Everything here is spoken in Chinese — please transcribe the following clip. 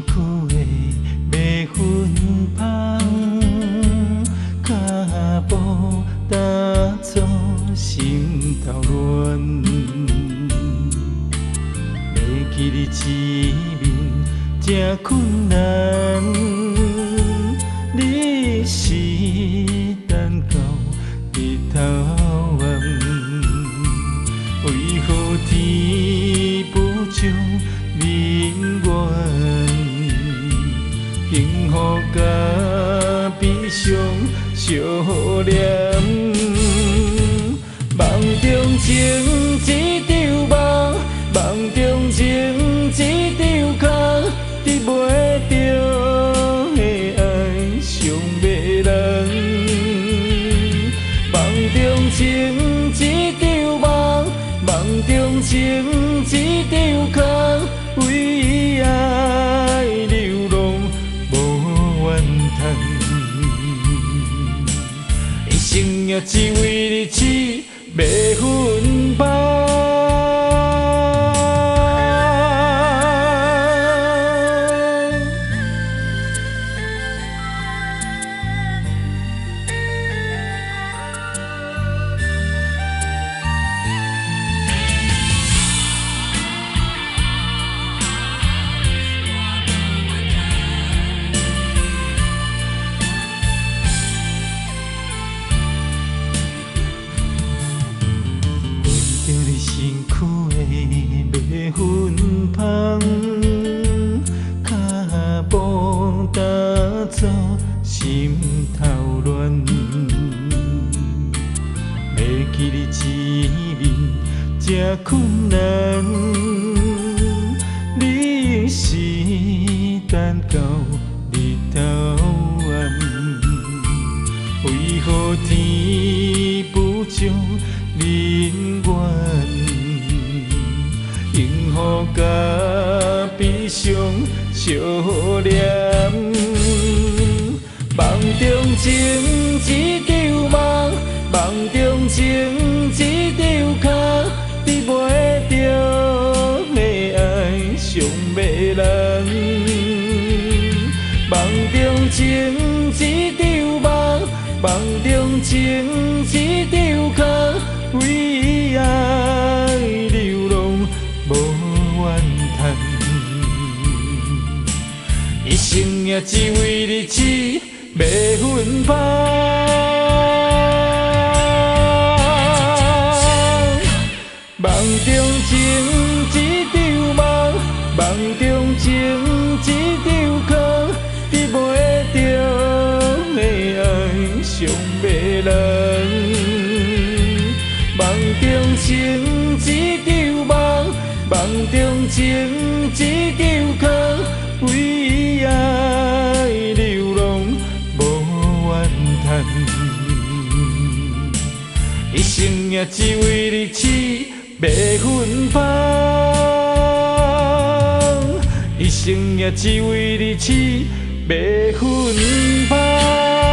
辛苦的要分芳，脚步踏错心头乱，要记你一面真困难，你是等到日头暗，为何天不将人愿？幸福甲悲伤相连，梦中情一场梦，梦中情一场空，得袂着的爱上迷人。梦中情一场梦，梦中情一场空，为爱流浪无怨叹。一生也只为你痴，要分芳。辛苦的要分芳，脚步踏错心头乱，要记你一面真困难，你是等到日头暗，为何天不将人愿？幸福甲悲伤相连，梦中情一场梦，梦中情一场空，得袂着的爱上迷人。梦中情一场梦，梦中情一场空，为爱流浪无怨叹。一生也只为你痴，要分芳。梦中情一场梦，梦中情一场空，得袂着的爱上迷人。梦中情一场梦，梦中情一场空，为爱流浪无怨叹。一生也只为你痴，要分芳。一生也只为你痴，要分芳。